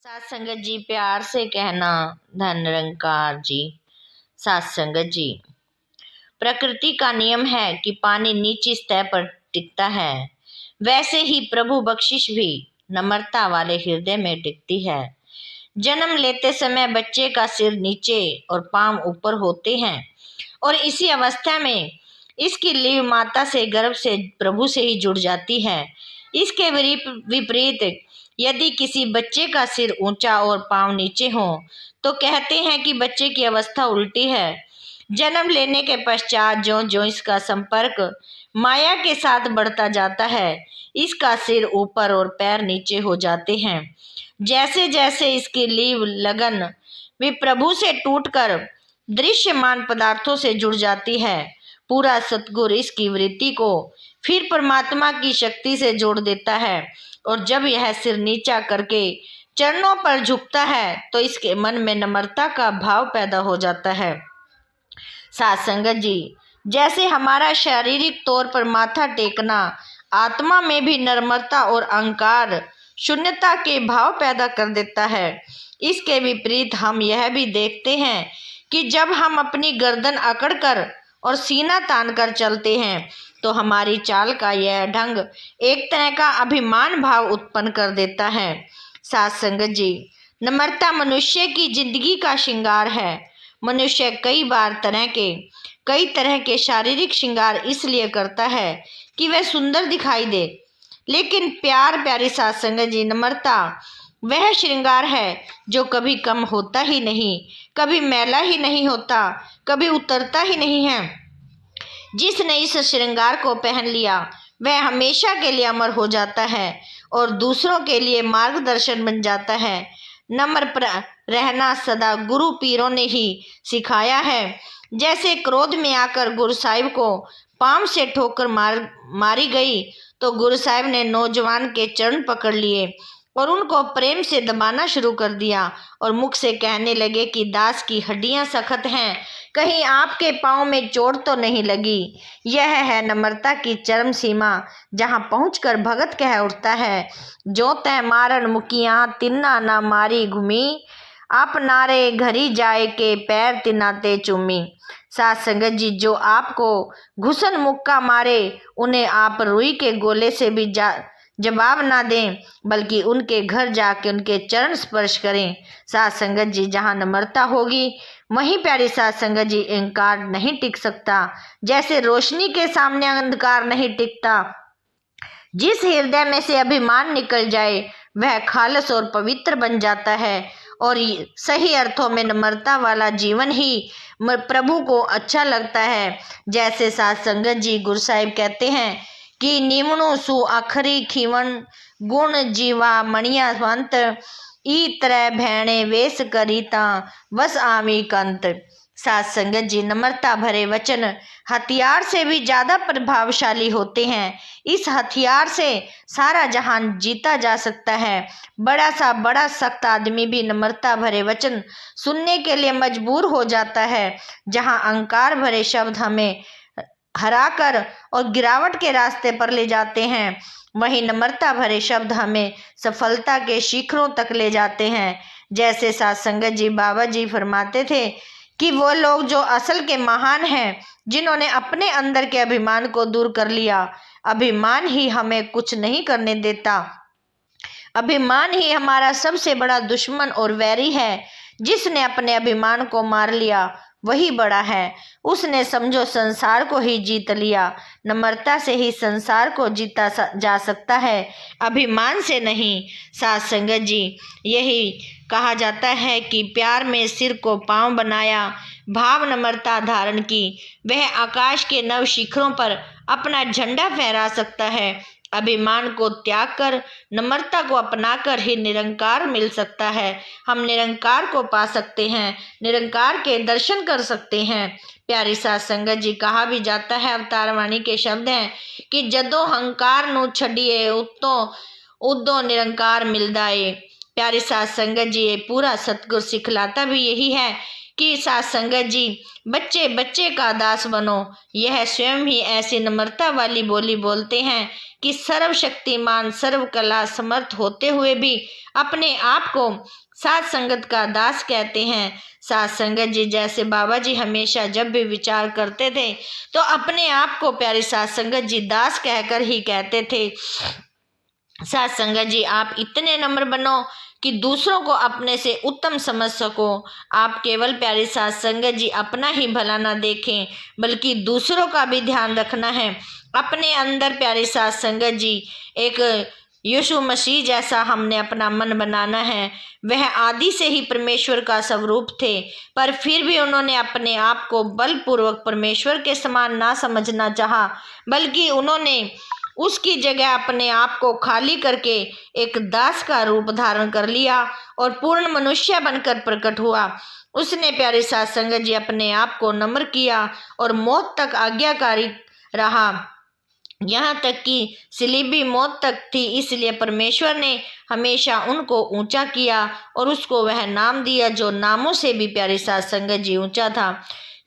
सात संगत जी प्यार से कहना धन निरंकार जी। सात संगत जी, प्रकृति का नियम है कि पानी नीची सतह पर टिकता है, वैसे ही प्रभु बख्शिश भी नम्रता वाले हृदय में टिकती है। जन्म लेते समय बच्चे का सिर नीचे और पांव ऊपर होते हैं और इसी अवस्था में इसकी लीव माता से गर्भ से प्रभु से ही जुड़ जाती है। इसके विपरीत यदि किसी बच्चे का सिर ऊंचा और पांव नीचे हो तो कहते हैं कि बच्चे की अवस्था उल्टी है। जन्म लेने के पश्चात ज्यों ज्यों इसका संपर्क माया के साथ बढ़ता जाता है, इसका सिर ऊपर और पैर नीचे हो जाते हैं। जैसे जैसे इसकी लीव लगन भी प्रभु से टूटकर दृश्यमान पदार्थों से जुड़ जाती है, पूरा सतगुरु इसकी वृत्ति को फिर परमात्मा की शक्ति से जोड़ देता है और जब यह सिर नीचा करके चरणों पर झुकता है तो इसके मन में नम्रता का भाव पैदा हो जाता है। साथ संगत जी, जैसे हमारा शारीरिक तौर पर माथा टेकना आत्मा में भी नम्रता और अहंकार शून्यता के भाव पैदा कर देता है। इसके विपरीत हम यह भी देखते हैं कि जब हम अपनी गर्दन अकड़कर और सीना तान कर चलते हैं तो हमारी चाल का यह ढंग एक तरह का अभिमान भाव उत्पन्न कर देता है। साथ संगत जी, नम्रता मनुष्य की जिंदगी का श्रृंगार है। मनुष्य कई तरह के शारीरिक श्रृंगार इसलिए करता है कि वह सुंदर दिखाई दे, लेकिन प्यारी साथ संगत जी, नम्रता वह श्रृंगार है जो कभी कम होता ही नहीं, कभी मैला ही नहीं होता, कभी उतरता ही नहीं है। जिसने इस श्रृंगार को पहन लिया वह हमेशा के लिए अमर हो जाता है और दूसरों के लिए मार्गदर्शन बन जाता है। नम्र रहना सदा गुरु पीरों ने ही सिखाया है। जैसे क्रोध में आकर गुरु साहिब को पांव से ठोकर मारी गई तो गुरु साहिब ने नौजवान के चरण पकड़ लिए और उनको प्रेम से दबाना शुरू कर दिया और मुख से कहने लगे कि दास की हड्डियां सख्त हैं, कहीं आपके पांव में चोट तो नहीं लगी। यह है नम्रता की चरम सीमा, जहां पहुंचकर भगत कह उठता है, जो तय मारन मुकियां तिन्ना ना मारी घूमी, आप नारे घरी जाए के पैर तिनाते चूमी। साथ संगत जी, जो आपको घुसन मुक्का मारे उन्हें आप रुई के गोले से भी जवाब ना दें, बल्कि उनके घर जाके उनके चरण स्पर्श करें। साथ संगत जी, जहाँ नम्रता होगी वहीं प्यारी साथ संगत जी अहंकार नहीं टिक सकता। जैसे रोशनी के सामने अंधकार नहीं टिकता। जिस हृदय में से अभिमान निकल जाए वह खालस और पवित्र बन जाता है और सही अर्थों में नम्रता वाला जीवन ही प्रभु को अच्छा लगता है। जैसे साथ संगत जी गुरु साहिब कहते हैं कि निमणु सु आखरी खीवन गुण जीवा मणिया वंत, ई तरह भैणे वेश करीता बस आवी कंत। साथ संगत जी, नम्रता भरे वचन हथियार से भी ज्यादा प्रभावशाली होते हैं। इस हथियार से सारा जहान जीता जा सकता है। बड़ा सख्त आदमी भी नम्रता भरे वचन सुनने के लिए मजबूर हो जाता है। जहां अहंकार भरे शब्द हमें हराकर और गिरावट के रास्ते पर ले जाते हैं, वहीं नम्रता भरे शब्द हमें सफलता के शिखरों तक ले जाते हैं। जैसे साथ संगत जी बाबा जी फरमाते थे कि वो लोग जो असल के महान हैं, जिन्होंने अपने अंदर के अभिमान को दूर कर लिया। अभिमान ही हमें कुछ नहीं करने देता। अभिमान ही हमारा सबसे बड़ा दुश्मन और वैरी है। जिसने अपने अभिमान को मार लिया वही बड़ा है। उसने समझो संसार को ही जीत लिया। नम्रता से ही संसार को जीता जा सकता है, अभिमान से नहीं। साथ संगत जी, यही कहा जाता है कि प्यार में सिर को पांव बनाया, भाव नम्रता धारण की, वह आकाश के नव शिखरों पर अपना झंडा फहरा सकता है। अभिमान को त्याग कर नम्रता को अपनाकर ही निरंकार मिल सकता है। हम निरंकार को पा सकते हैं, निरंकार के दर्शन कर सकते हैं। प्यारी साथ संगत जी, कहा भी जाता है, अवतार वाणी के शब्द हैं कि जदों हंकार नू छड़िए उदों निरंकार मिलदा है। प्यारी साथ संगत जी, ये पूरा सतगुरु सिखलाता भी यही है कि साथ संगत जी बच्चे बच्चे का दास बनो। यह स्वयं ही ऐसी नम्रता वाली बोली बोलते हैं कि सर्वशक्तिमान सर्व कला समर्थ होते हुए भी अपने आप को साथ संगत का दास कहते हैं। साथ संगत जी जैसे बाबा जी हमेशा जब भी विचार करते थे तो अपने आप को प्यारी साथ संगत जी दास कहकर ही कहते थे। साथ संगत जी आप इतने नम्र बनो कि दूसरों को अपने से उत्तम समझ सको। आप केवल प्यारी साथ संगत जी अपना ही भला ना देखें बल्कि दूसरों का भी ध्यान रखना है। अपने अंदर प्यारी साथ संगत जी एक यीशु मसीह जैसा हमने अपना मन बनाना है। वह आदि से ही परमेश्वर का स्वरूप थे, पर फिर भी उन्होंने अपने आप को बलपूर्वक परमेश्वर के समान ना समझना चाहा, बल्कि उन्होंने उसकी जगह अपने आप को खाली करके एक दास का रूप धारण कर लिया और पूर्ण मनुष्य बनकर प्रकट हुआ। उसने प्यारे साथ संगत जी अपने आप को नम्र किया और मौत तक आज्ञाकारी रहा, यहाँ तक कि सलीबी मौत तक थी। इसलिए परमेश्वर ने हमेशा उनको ऊंचा किया और उसको वह नाम दिया जो नामों से भी प्यारी साथ संगत जी ऊंचा था।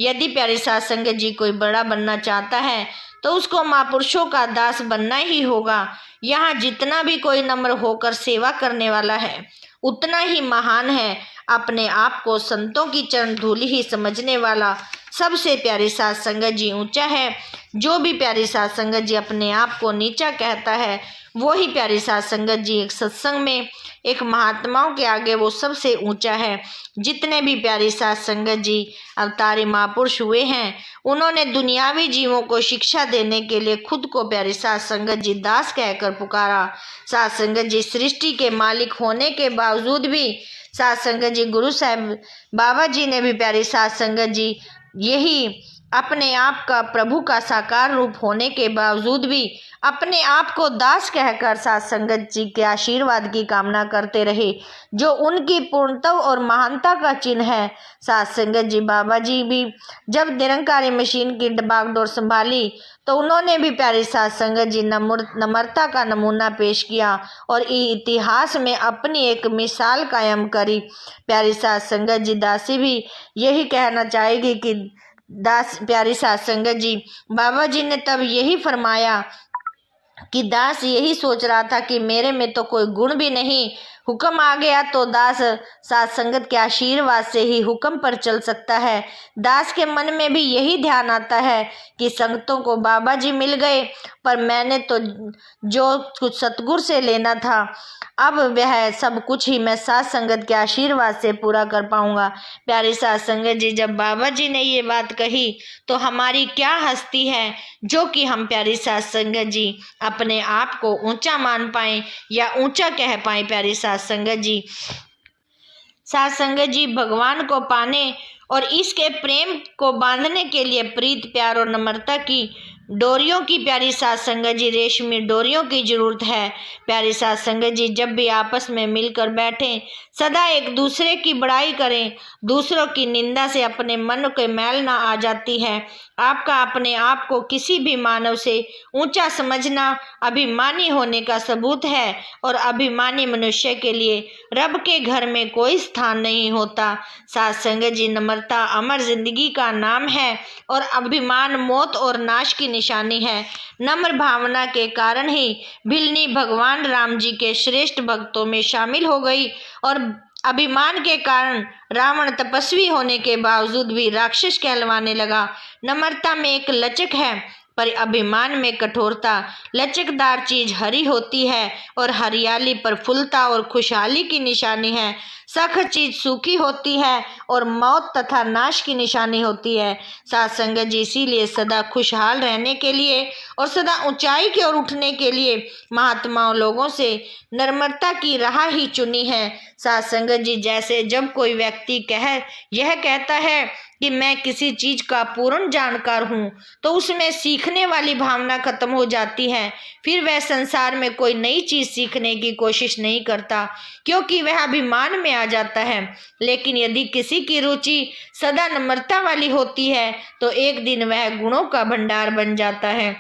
यदि प्यारी साथ संगत जी कोई बड़ा बनना चाहता है तो उसको महापुरुषों का दास बनना ही होगा। यहाँ जितना भी कोई नम्र होकर सेवा करने वाला है उतना ही महान है। अपने आप को संतों की चरण धूलि ही समझने वाला सबसे प्यारी साथ संगत जी ऊंचा है। जो भी प्यारी साथ संगत जी अपने आप को नीचा कहता है वो ही प्यारी साथ संगत जी एक सत्संग में एक महात्माओं के आगे वो सबसे ऊंचा है। जितने भी प्यारी साथ संगत जी अवतारी महापुरुष हुए हैं उन्होंने दुनियावी जीवों को शिक्षा देने के लिए खुद को प्यारी साथ संगत जी दास कहकर पुकारा। साथ संगत जी सृष्टि के मालिक होने के बावजूद भी साथ संगत जी गुरु साहब बाबा जी ने भी प्यारी साथ संगत जी यही अपने आप का प्रभु का साकार रूप होने के बावजूद भी अपने आप को दास कहकर साथ संगत जी के आशीर्वाद की कामना करते रहे, जो उनकी पूर्णता और महानता का चिन्ह है। साथ संगत जी बाबा जी भी जब निरंकारी मशीन की बागडोर संभाली तो उन्होंने भी प्यारी साथ संगत जी नम्रता का नमूना पेश किया और इतिहास में अपनी एक मिसाल कायम करी। प्यारी साथ संगत जी दासी भी यही कहना चाहेगी कि दास प्यारी साथ संगत जी बाबा जी ने तब यही फरमाया कि दास यही सोच रहा था कि मेरे में तो कोई गुण भी नहीं, हुक्म आ गया तो दास साथ संगत के आशीर्वाद से ही हुक्म पर चल सकता है। दास के मन में भी यही ध्यान आता है कि संगतों को बाबा जी मिल गए, पर मैंने तो जो कुछ सतगुरु से लेना था अब वह सब कुछ ही मैं साथ संगत के आशीर्वाद से पूरा कर पाऊंगा। प्यारी साथ संगत जी जब बाबा जी ने ये बात कही तो हमारी क्या हस्ती है जो कि हम प्यारी साथ संगत जी अपने आप को ऊंचा मान पाए या ऊंचा कह पाए। प्यारी साथ संगत जी साथ संगत जी भगवान को पाने और इसके प्रेम को बांधने के लिए प्रीत प्यार और नम्रता की डोरियों की प्यारी साथ संगत जी रेशमी डोरियों की जरूरत है। प्यारी साथ संगत जी जब भी आपस में मिलकर बैठें सदा एक दूसरे की बड़ाई करें, दूसरों की निंदा से अपने मन के मैल ना आ जाती है। आपका अपने आप को किसी भी मानव से ऊंचा समझना अभिमानी होने का सबूत है और अभिमानी मनुष्य के लिए रब के घर में कोई स्थान नहीं होता। साथ संगत जी नम्रता अमर जिंदगी का नाम है और अभिमान मौत और नाश की निशानी है। नम्र भावना के कारण ही भिलनी भगवान राम जी के श्रेष्ठ भक्तों में शामिल हो गई और अभिमान के कारण रावण तपस्वी होने के बावजूद भी राक्षस कहलवाने लगा। नम्रता में एक लचक है पर अभिमान में कठोरता। लचकदार चीज हरी होती है और हरियाली प्रफुल्लता और खुशहाली की निशानी है। सख्त चीज सूखी होती है और मौत तथा नाश की निशानी होती है। साथ संगत जी इसीलिए सदा खुशहाल रहने के लिए और सदा ऊंचाई की ओर उठने के लिए महात्माओं लोगों से नम्रता की राह ही चुनी है। साथ संगत जी जैसे जब कोई व्यक्ति यह कहता है कि मैं किसी चीज का पूर्ण जानकार हूँ तो उसमें सीखने वाली भावना खत्म हो जाती है। फिर वह संसार में कोई नई चीज सीखने की कोशिश नहीं करता क्योंकि वह अभिमान में आ जाता है। लेकिन यदि किसी की रुचि सदा नम्रता वाली होती है तो एक दिन वह गुणों का भंडार बन जाता है।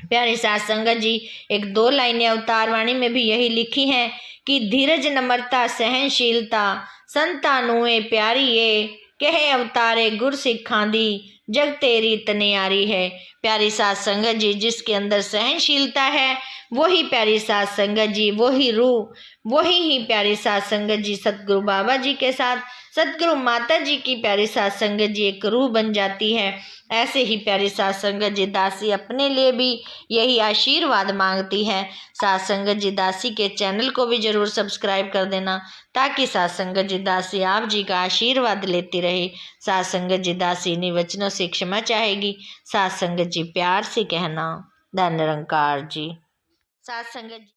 प्यारे साथ संगत जी एक दो लाइनें अवतार वाणी में भी यही लिखी हैं कि धीरज नम्रता सहनशीलता संतानुए प्यारी ये कहे अवतारे गुर सिखां दी, जग तेरी तनियारी है। प्यारी साध संगत जी, जिसके अंदर सहनशीलता है वही प्यारी साध संगत जी, वही रूह, वही ही प्यारी साध संगत जी सतगुरु बाबा जी के साथ, सतगुरु माता जी की प्यारी साध संगत जी एक रूह बन जाती है। ऐसे ही प्यारी साध संगत जी दासी अपने लिए भी यही आशीर्वाद मांगती है। साध संगत जी दासी के चैनल को भी जरूर सब्सक्राइब कर देना, ताकि साध संगत जी दासी आप जी का आशीर्वाद लेती रहे। साध संगत जी दासी इन्हीं वचनों से क्षमा चाहेगी। साध संगत जी प्यार से कहना, धन निरंकार जी। साध संगत जी